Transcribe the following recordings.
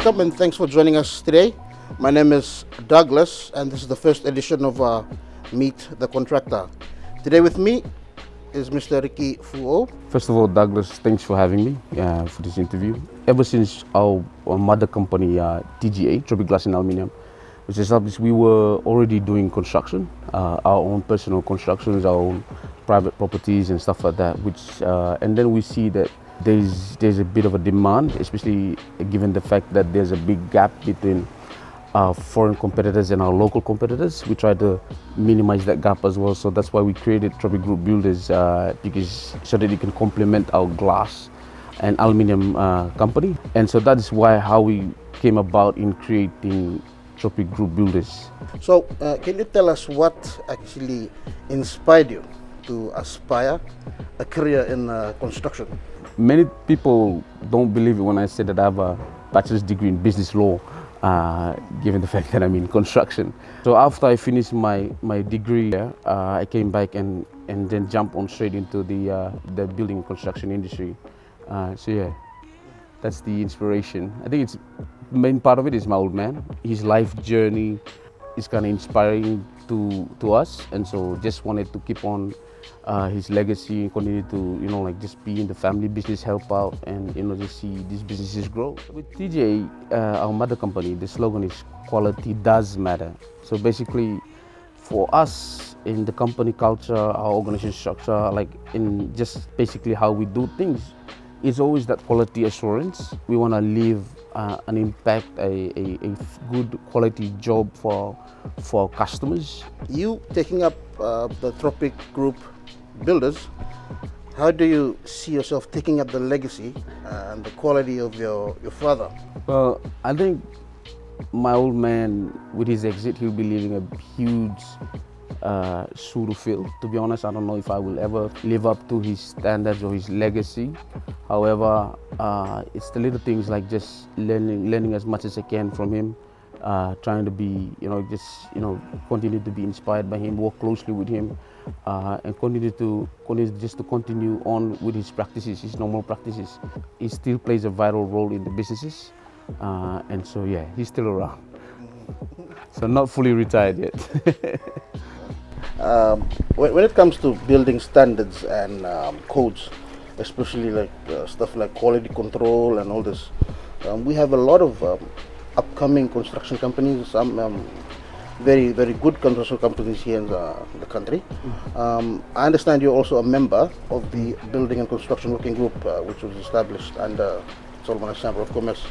Welcome and thanks for joining us today. My name is Douglas and this is the first edition of Meet the Contractor. Today with me is Mr. Ricky Fuo'o. First of all, Douglas, thanks for having me for this interview. Ever since our mother company, TGA, Tropic Glass and Aluminium, was established, we were already doing construction, our own personal constructions, our own private properties and stuff like that. And then we see that there's a bit of a demand, especially given the fact that there's a big gap between our foreign competitors and our local competitors. We try to minimize that gap as well. So that's why we created Tropic Group Builders, so that it can complement our glass and aluminium company. And so that is how we came about in creating Tropic Group Builders. So can you tell us what actually inspired you to aspire a career in construction? Many people don't believe it when I say that I have a bachelor's degree in business law, given the fact that I'm in construction. So after I finished my degree, I came back and then jumped on straight into the building and construction industry. So yeah, that's the inspiration. I think the main part of it is my old man. His life journey is kind of inspiring to us, and so just wanted to keep on his legacy, continue to just be in the family business, help out, and just see these businesses grow. With TJ, our mother company, the slogan is quality does matter. So basically, for us in the company culture, our organization structure, like in just basically how we do things, it's always that quality assurance. We want to leave an impact, a good quality job for our customers. You taking up the Tropic Group Builders, how do you see yourself taking up the legacy and the quality of your father? Well, I think my old man, with his exit, he'll be leaving a huge shoe to fill. To be honest, I don't know if I will ever live up to his standards or his legacy. However, it's the little things like just learning as much as I can from him, trying to be, continue to be inspired by him, work closely with him, and continue on with his practices, his normal practices. He still plays a vital role in the businesses, and so yeah, he's still around. So not fully retired yet. When it comes to building standards and codes, especially like stuff like quality control and all this, we have a lot of upcoming construction companies, some very, very good construction companies here in the country. I understand you're also a member of the Building and Construction Working Group, which was established under Solomon Chamber of Commerce.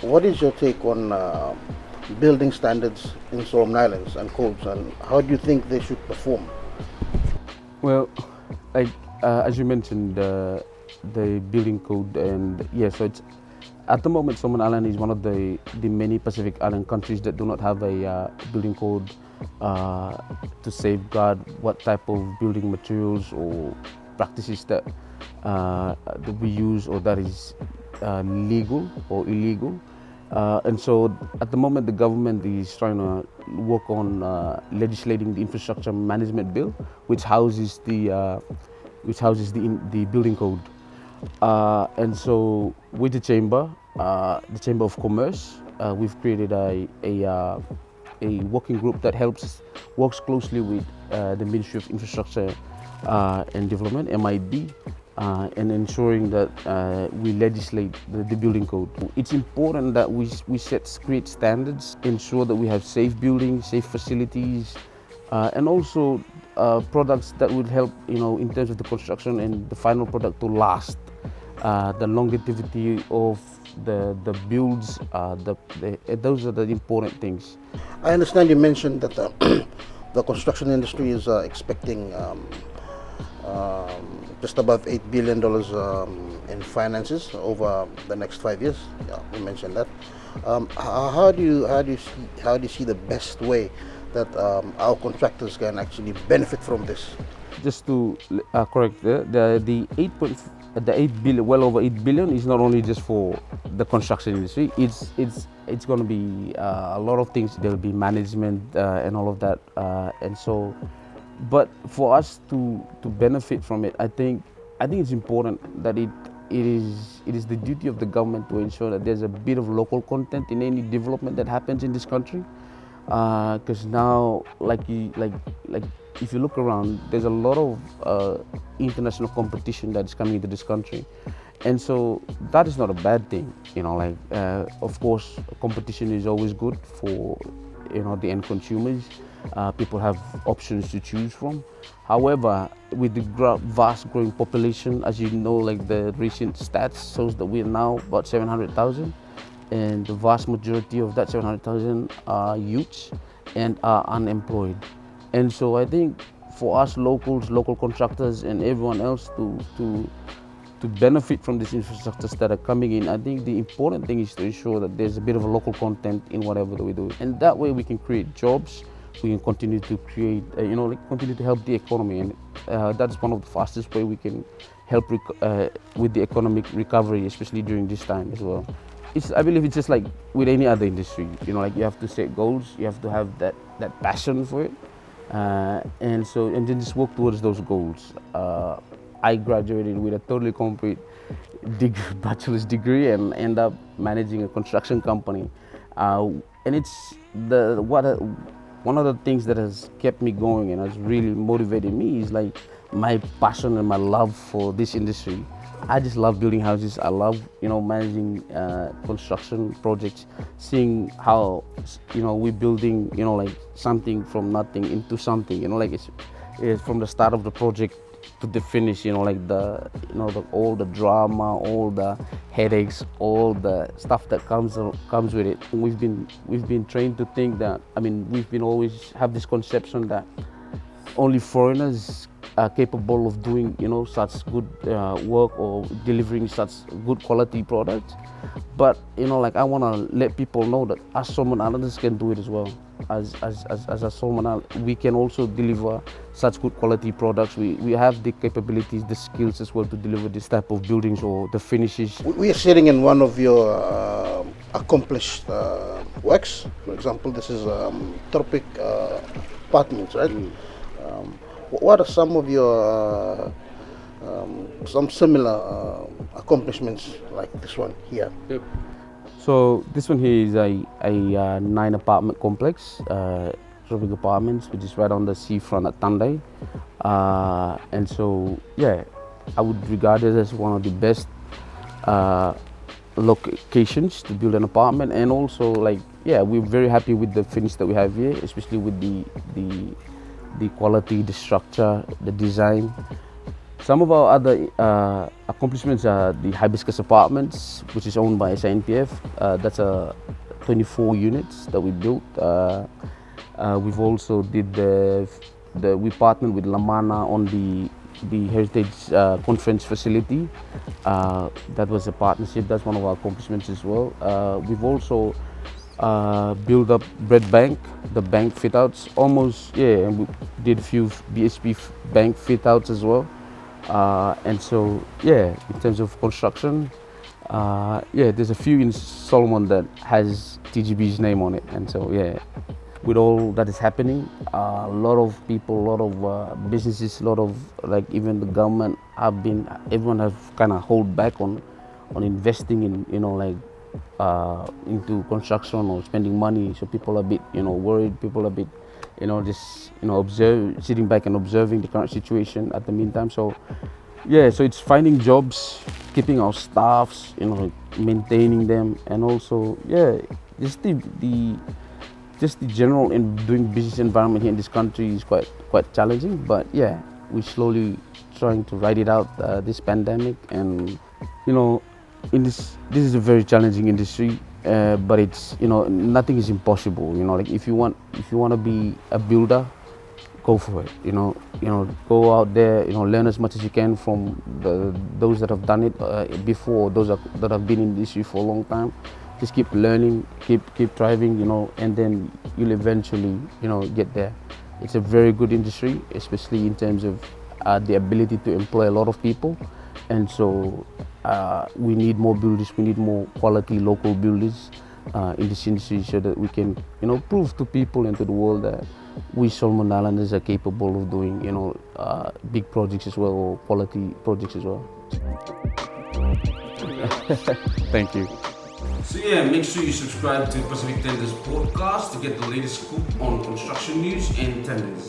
What is your take on building standards in Solomon Islands and codes, and how do you think they should perform? Well, as you mentioned, the building code, and yeah, so it's at the moment Solomon Island is one of the many Pacific Island countries that do not have a building code to safeguard what type of building materials or practices that we use or that is legal or illegal. And so at the moment the government is trying to work on legislating the infrastructure management bill, which houses the building code. And so with the Chamber of Commerce, we've created a working group that works closely with the Ministry of Infrastructure and Development, MID, and ensuring that we legislate the building code. It's important that we create standards, ensure that we have safe buildings, safe facilities, and also products that would help, in terms of the construction and the final product to last. The longevity of the builds, those are the important things. I understand you mentioned that the construction industry is expecting just above $8 billion in finances over the next 5 years. Yeah, you mentioned that. How do you see the best way that our contractors can actually benefit from this? Just to correct, the 8 billion, well over 8 billion, is not only just for the construction industry. It's going to be a lot of things. There will be management and all of that, and so. But for us to benefit from it, I think it's important that it is the duty of the government to ensure that there's a bit of local content in any development that happens in this country. Because now, like if you look around, there's a lot of international competition that is coming into this country, and so that is not a bad thing. Of course, competition is always good for the end consumers. People have options to choose from. However, with the vast growing population, as you know, like the recent stats shows that we are now about 700,000, and the vast majority of that 700,000 are youths and are unemployed. And so I think for us locals, local contractors, and everyone else to benefit from these infrastructures that are coming in, I think the important thing is to ensure that there's a bit of a local content in whatever that we do, and that way we can create jobs. We can continue to create, continue to help the economy, and that's one of the fastest way we can help with the economic recovery, especially during this time as well. I believe it's just like with any other industry, you have to set goals, you have to have that passion for it, and then just work towards those goals. I graduated with a totally complete bachelor's degree and end up managing a construction company, and it's one of the things that has kept me going and has really motivated me is like my passion and my love for this industry. I just love building houses. I love managing construction projects, seeing how we're building like something from nothing into something. It's from the start of the project to the finish. All the drama, all the headaches, all the stuff that comes with it. We've been trained to think that. We've been always have this conception that only foreigners are capable of doing such good work or delivering such good quality products. But I want to let people know that us Solomon Islanders can do it as well. As a Solomon Island, we can also deliver such good quality products. We have the capabilities, the skills as well to deliver this type of buildings or the finishes. We are sitting in one of your accomplished works. For example, this is Tropic apartments, right? What are some of your some similar accomplishments like this one here? Yep. So this one here is a 9-apartment complex, Tropic Apartments, which is right on the seafront at Tandai. And so, yeah, I would regard it as one of the best locations to build an apartment. And also, we're very happy with the finish that we have here, especially with the quality, the structure, the design. Some of our other accomplishments are the Hibiscus Apartments, which is owned by SINPF. That's 24 units that we built. We've also we partnered with Lamana on the Heritage Conference facility. That was a partnership. That's one of our accomplishments as well. We've also build up Bread Bank, the bank fit outs and we did a few BSP bank fit outs as well. And so, in terms of construction, there's a few in Solomon that has TGB's name on it. And so, with all that is happening, a lot of people, a lot of businesses, a lot of even the government everyone have kind of hold back on investing in, into construction or spending money. So people are a bit, worried. People are a bit, sitting back and observing the current situation at the meantime. So, so it's finding jobs, keeping our staffs, maintaining them, and also, just the general in doing business environment here in this country is quite challenging. But we're slowly trying to ride it out this pandemic, and this is a very challenging industry, but it's nothing is impossible. If you want to be a builder, go for it. Go out there, learn as much as you can from those that have done it before, those that have been in the industry for a long time. Just keep learning, keep thriving, and then you'll eventually get there. It's a very good industry, especially in terms of the ability to employ a lot of people, and so we need more builders, we need more quality local builders in this industry, so that we can prove to people and to the world that we Solomon Islanders are capable of doing big projects as well, or quality projects as well. Thank you. So yeah, make sure you subscribe to Pacific Tenders podcast to get the latest scoop on construction news and tenders.